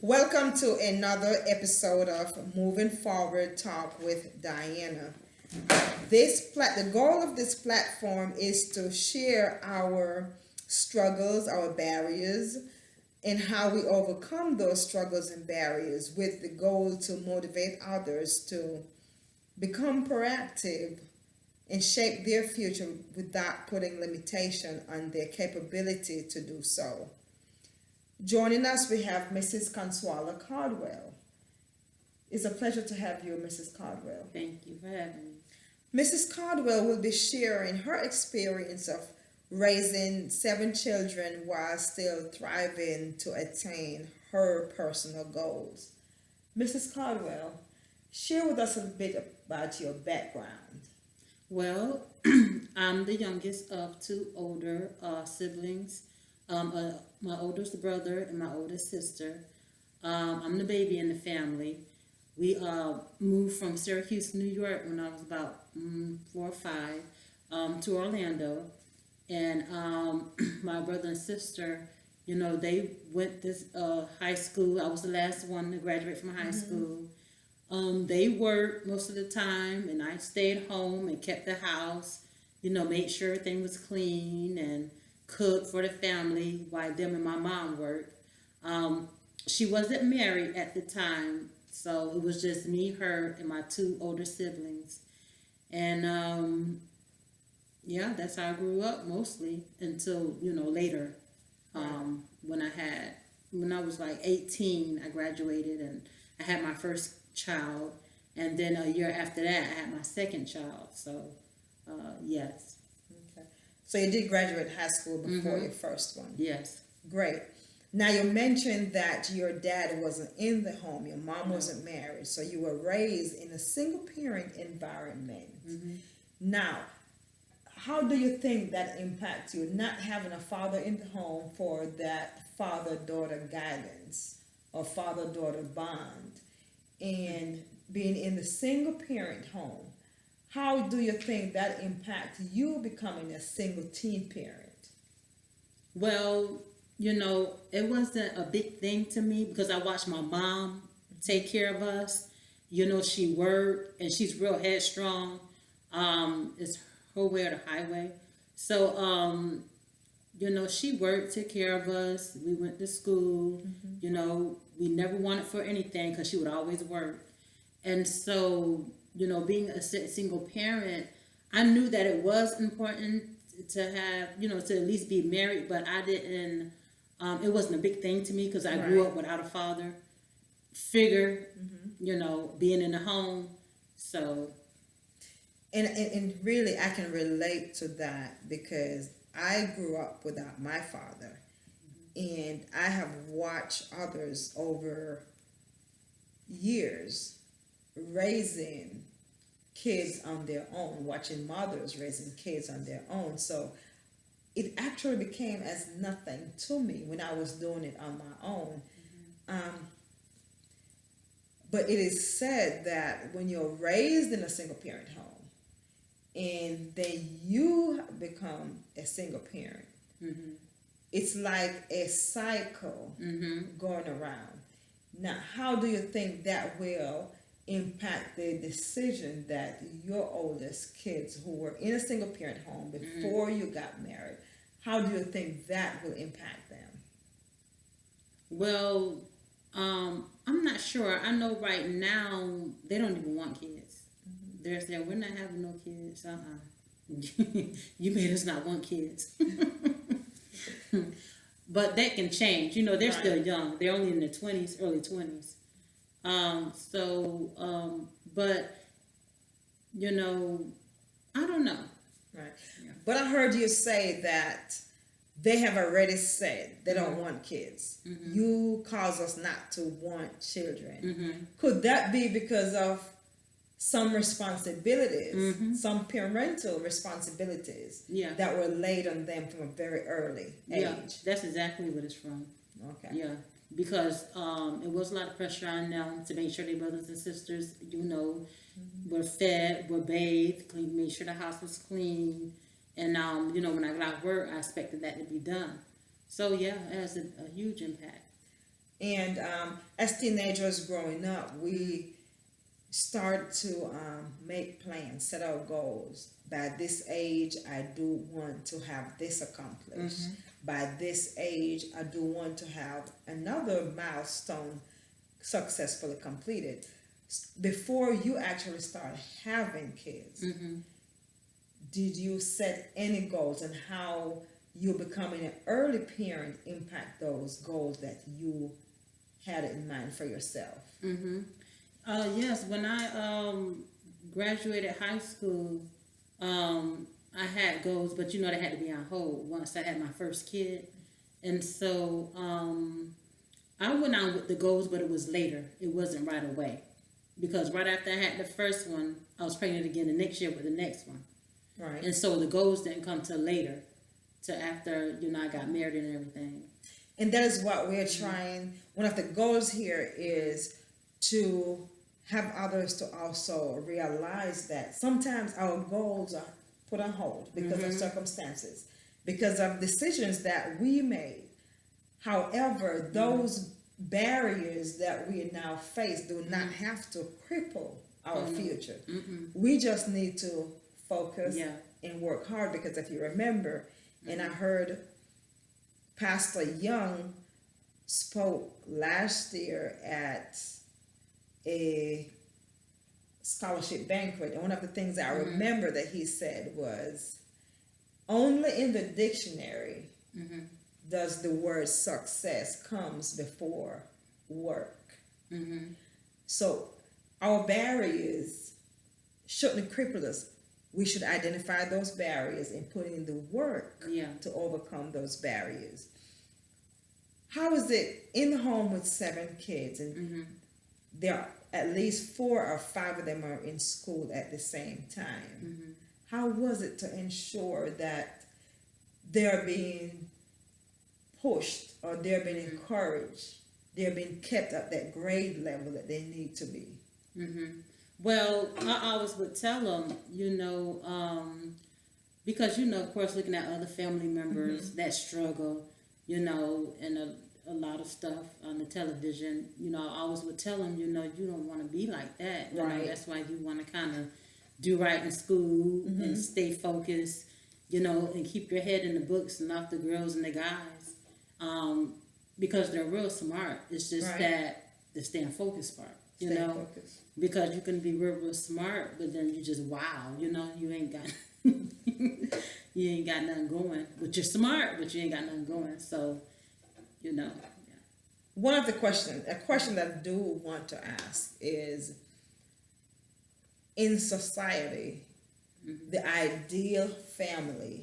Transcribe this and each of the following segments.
Welcome to another episode of Moving Forward Talk with Diana. The goal of this platform is to share our struggles, our barriers, and how we overcome those struggles and barriers with the goal to motivate others to become proactive and shape their future without putting limitation on their capability to do so. Joining us, we have Mrs. Consuela Cardwell. It's a pleasure to have you, Mrs. Cardwell. Thank you for having me. Mrs. Cardwell will be sharing her experience of raising 7 children while still thriving to attain her personal goals. Mrs. Cardwell, share with us a bit about your background. Well, I'm the youngest of two older siblings. My oldest brother and my oldest sister. I'm the baby in the family. We moved from Syracuse, New York, when I was about 4 or 5, to Orlando, and my brother and sister, they went to high school. I was the last one to graduate from high school. They worked most of the time, and I stayed home and kept the house. Made sure everything was clean and cooked for the family while them and my mom worked. She wasn't married at the time, so it was just me, her, and my two older siblings. And yeah, that's how I grew up mostly until later. When I was like 18, I graduated and I had my first child, and then a year after that, I had my second child. So yes. Okay. So you did graduate high school before your first one? Yes. Great. Now you mentioned that your dad wasn't in the home, your mom wasn't married, so you were raised in a single parent environment. Now, how do you think that impacts you, not having a father in the home for that father-daughter guidance or father-daughter bond, and being in the single parent home? How do you think that impacts you becoming a single teen parent? Well, it wasn't a big thing to me because I watched my mom take care of us. She worked and she's real headstrong. It's her way or the highway. So, she worked, took care of us. We went to school. We never wanted for anything because she would always work. And so, being a single parent, I knew that it was important to have, to at least be married, but I didn't, it wasn't a big thing to me because I grew up without a father figure, being in the home. So. And really, I can relate to that because I grew up without my father. And I have watched others over years raising kids on their own, watching mothers raising kids on their own. So it actually became as nothing to me when I was doing it on my own. But it is said that when you're raised in a single parent home and then you become a single parent, it's like a cycle going around. Now, how do you think that will impact the decision that your oldest kids who were in a single parent home before you got married, how do you think that will impact them? Well, I'm not sure. I know right now they don't even want kids. They're saying we're not having no kids. You made us not want kids. But that can change. They're still young. They're only in their 20s, early 20s. But I don't know. Right. But I heard you say that they have already said they don't want kids. You cause us not to want children. Could that be because of some responsibilities, some parental responsibilities that were laid on them from a very early age? Yeah, that's exactly what it's from. Okay. Yeah, because it was a lot of pressure on them to make sure their brothers and sisters, were fed, were bathed, clean, made sure the house was clean. And, when I got out of work, I expected that to be done. So, yeah, it has a huge impact. And as teenagers growing up, we start to make plans, set our goals. By this age, I do want to have this accomplished. By this age, I do want to have another milestone successfully completed. Before you actually start having kids, did you set any goals, and how you becoming an early parent impact those goals that you had in mind for yourself? Yes, when I graduated high school, I had goals, but you know they had to be on hold once I had my first kid, and so I went on with the goals, but it was later. It wasn't right away, because right after I had the first one, I was pregnant again the next year with the next one, Right. and so the goals didn't come till later, till after I got married and everything. And that is what we're trying. One of the goals here is to have others to also realize that sometimes our goals are put on hold because of circumstances, because of decisions that we made. However, those barriers that we now face do not have to cripple our future. We just need to focus and work hard, because if you remember, and I heard Pastor Young spoke last year at a scholarship banquet, and one of the things I remember that he said was, only in the dictionary does the word success comes before work. So our barriers shouldn't cripple us. We should identify those barriers and put in the work to overcome those barriers. How is it in the home with 7 kids, and there are at least 4 or 5 of them are in school at the same time? How was it to ensure that they're being pushed, or they're being encouraged, they're being kept at that grade level that they need to be? Well, I always would tell them, because, of course, looking at other family members that struggle, and a lot of stuff on the television, I always would tell them, you don't want to be like that. Right. That's why you want to kind of do right in school and stay focused, and keep your head in the books and not the girls and the guys, because they're real smart. It's just that the staying focused part, Stay focused. because you can be real smart, but then you just you ain't got you ain't got nothing going. But you're smart, but you ain't got nothing going. So, One of the a question that I do want to ask is, in society, the ideal family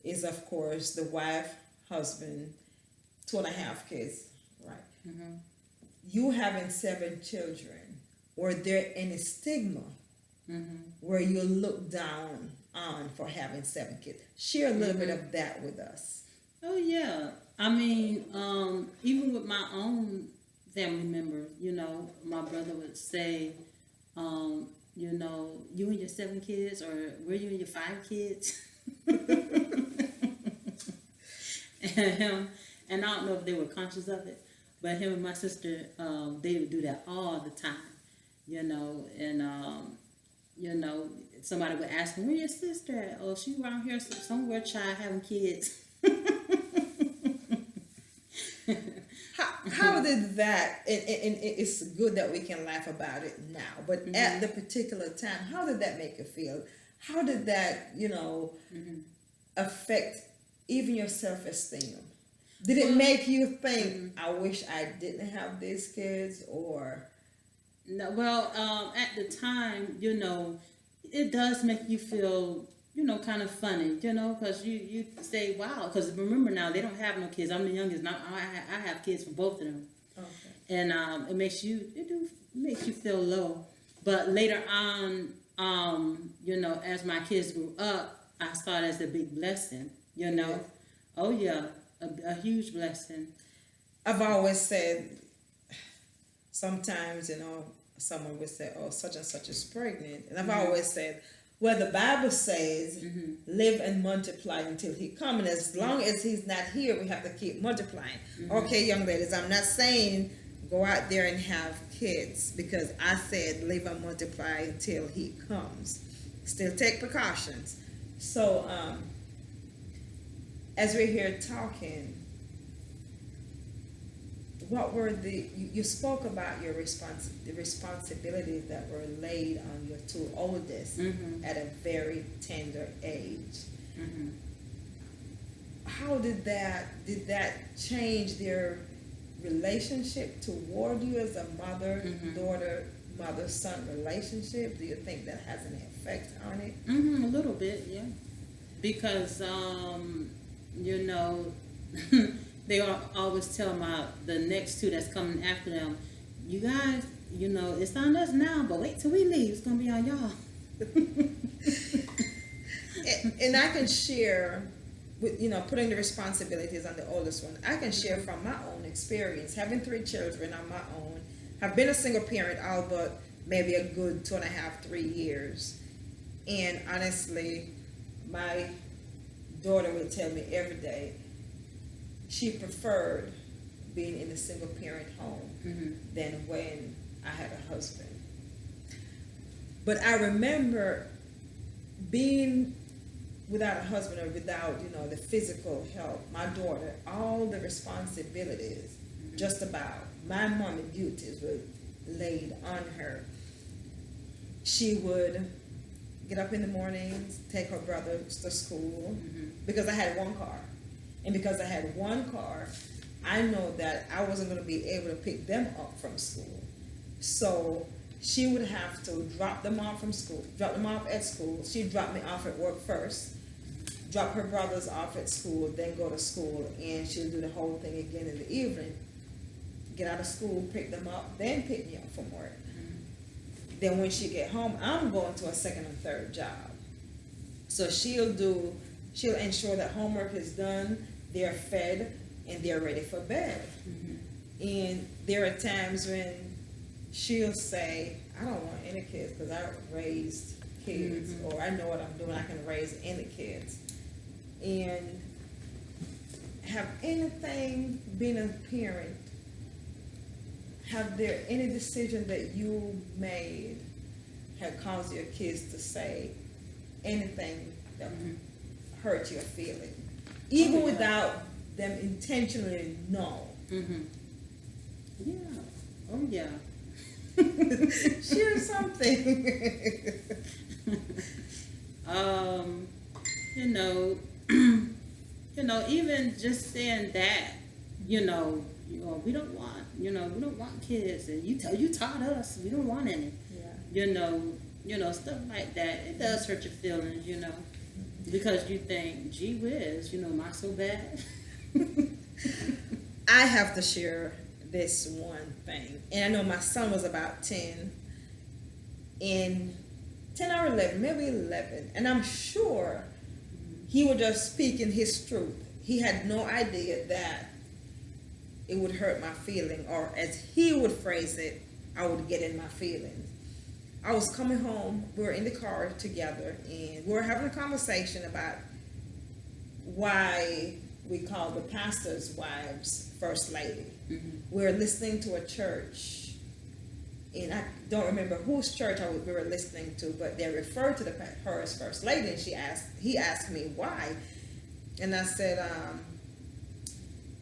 is, of course, the wife, husband, 2.5 kids, right? You having 7 children, were there any stigma where you look down on for having 7 kids? Share a little bit of that with us. Oh yeah, I mean, even with my own family members, my brother would say, you and your 7 kids, or were you and your 5 kids? And I don't know if they were conscious of it, but him and my sister, they would do that all the time, and somebody would ask them, where your sister at? Oh, she around here somewhere, child, having kids. How did that, and it's good that we can laugh about it now, but at the particular time, how did that make you feel? How did that, affect even your self-esteem? Did it make you think, I wish I didn't have these kids, or? No, well, at the time, it does make you feel, kind of funny, because you say, wow, because remember now, they don't have no kids. I'm the youngest. Now I have kids for both of them. Okay. And it makes you feel low. But later on, as my kids grew up, I saw it as a big blessing, Yeah. Oh yeah, a huge blessing. I've always said, sometimes, someone would say, oh, such and such is pregnant. And I've always said, Where the Bible says, live and multiply until he comes. And as long as he's not here, we have to keep multiplying. Okay, young ladies, I'm not saying go out there and have kids, because I said live and multiply until he comes. Still take precautions. So, as we're here talking, what were you spoke about your the responsibilities that were laid on your two oldest at a very tender age. How did that change their relationship toward you as a mother daughter, mother son relationship? Do you think that has an effect on it? A little bit, yeah, because you know. They always tell the next two that's coming after them, you guys, you know, it's on us now, but wait till we leave, it's gonna be on y'all. and I can share with, you know, putting the responsibilities on the oldest one. I can share from my own experience, having 3 children on my own. I've been a single parent all but maybe a good 2.5, 3 years. And honestly, my daughter would tell me every day, she preferred being in a single parent home than when I had a husband. But I remember being without a husband or without, you know, the physical help, my daughter, all the responsibilities, just about my mommy duties were laid on her. She would get up in the mornings, take her brothers to school, because I had 1 car. And because I had 1 car, I know that I wasn't going to be able to pick them up from school. So she would have to drop them off at school. She'd drop me off at work first, drop her brothers off at school, then go to school, and she'll do the whole thing again in the evening. Get out of school, pick them up, then pick me up from work. Then when she get home, I'm going to a 2nd and 3rd job. So she'll ensure that homework is done, they're fed, and they're ready for bed. And there are times when she'll say, I don't want any kids because I raised kids, or I know what I'm doing, I can raise any kids. And have anything, being a parent, have there any decision that you made have caused your kids to say anything that hurt your feeling, even without them intentionally know? Yeah. Oh yeah. Share something. You know, even just saying that, we don't want kids, and you taught us we don't want any. Yeah. Stuff like that. It does hurt your feelings, because you think, gee whiz, am I so bad? I have to share this one thing. And I know my son was about 10 or 11, maybe 11. And I'm sure he was just speaking his truth. He had no idea that it would hurt my feeling, or as he would phrase it, I would get in my feelings. I was coming home, we were in the car together, and we were having a conversation about why we call the pastor's wives First Lady. We were listening to a church, and I don't remember whose church we were listening to, but they referred to her as First Lady, and he asked me why, and I said,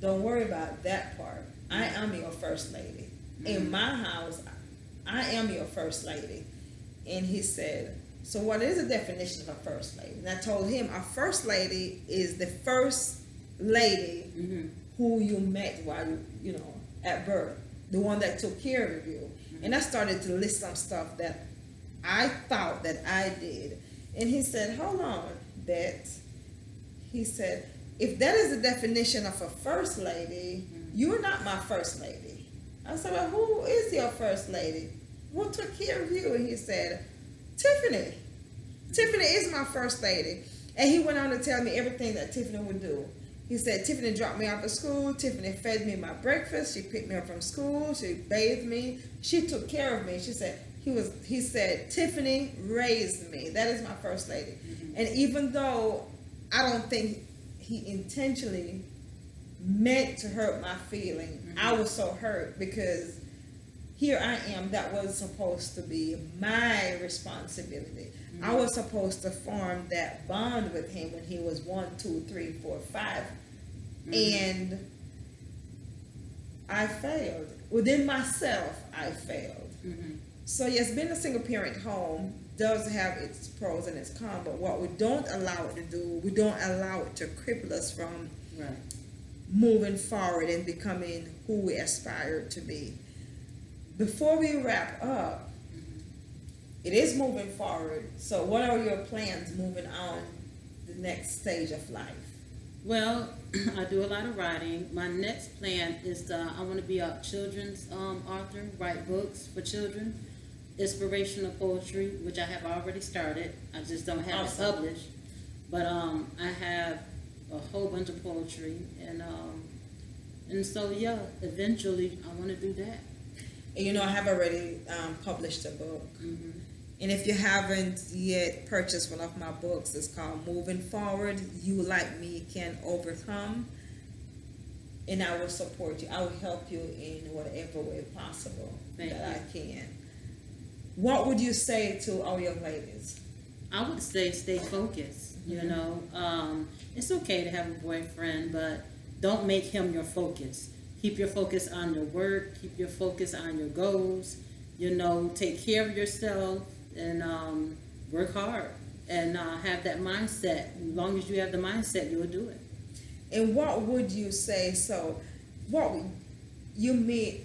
don't worry about that part. I am your First Lady. In my house, I am your First Lady. And he said, so what is the definition of a First Lady? And I told him, a First Lady is the first lady who you met while you at birth, the one that took care of you. And I started to list some stuff that I thought that I did. And he said, hold on, Beth. He said, if that is the definition of a first lady, you're not my first lady. I said, well, who is your first lady? Who took care of you? And he said, Tiffany. Tiffany is my first lady. And he went on to tell me everything that Tiffany would do. He said, Tiffany dropped me off at school. Tiffany fed me my breakfast. She picked me up from school. She bathed me. She took care of me. She said, he said, Tiffany raised me. That is my first lady. Mm-hmm. And even though I don't think he intentionally meant to hurt my feeling, Mm-hmm. I was so hurt because here I am, that was supposed to be my responsibility. Mm-hmm. I was supposed to form that bond with him when he was 1, 2, 3, 4, 5. Mm-hmm. And I failed. Within myself, I failed. Mm-hmm. So yes, being a single parent home does have its pros and its cons, but what we don't allow it to do, we don't allow it to cripple us from Right. moving forward and becoming who we aspire to be. Before we wrap up, it is moving forward. So what are your plans moving on the next stage of life? Well, I do a lot of writing. My next plan is I want to be a children's author, write books for children, inspirational poetry, which I have already started. I just don't have Awesome. it published. But I have a whole bunch of poetry, and so yeah, eventually I want to do that. And you know, I have already published a book. Mm-hmm. And if you haven't yet purchased one of my books, it's called Moving Forward, You Like Me Can Overcome. And I will support you. I will help you in whatever way possible Thank that you. I can. What would you say to our young ladies? I would say stay focused. You Mhm. know, it's okay to have a boyfriend, but don't make him your focus. Keep your focus on your work. Keep your focus on your goals. You know, take care of yourself and work hard and have that mindset. As long as you have the mindset, you'll do it. And what would you say? So, you meet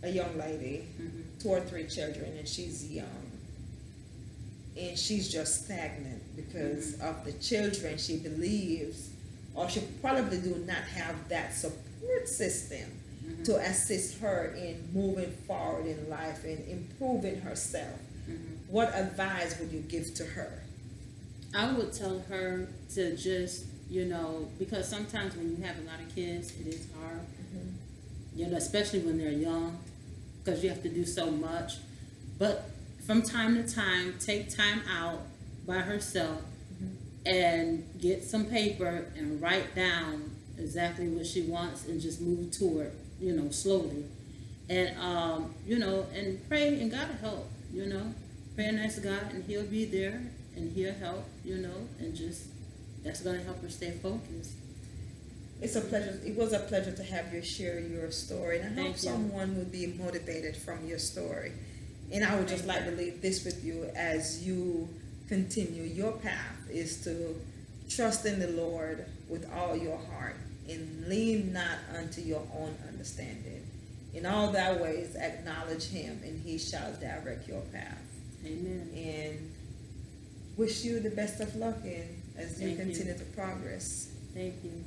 a young lady, Mm-hmm. 2 or 3 children, and she's young, and she's just stagnant because Mm-hmm. of the children. She believes, or she probably do not have that support system Mm-hmm. to assist her in moving forward in life and improving herself. Mm-hmm. What advice would you give to her? I would tell her to just, you know, because sometimes when you have a lot of kids, it is hard. You know, especially when they're young, because you have to do so much. But from time to time, take time out by herself and get some paper and write down exactly what she wants and just move toward, you know, slowly. And, you know, and pray and God will help, you know. Pray and ask God and He'll be there and He'll help, you know, and just, that's going to help her stay focused. It's a pleasure. It was a pleasure to have you share your story, and I hope Thank you. someone will be motivated from your story. And I would just like to leave this with you as you continue your path is to trust in the Lord with all your heart and lean not unto your own understanding. In all thy ways acknowledge Him, and He shall direct your path. Amen. And wish you the best of luck as you Thank you. continue to progress. Thank you.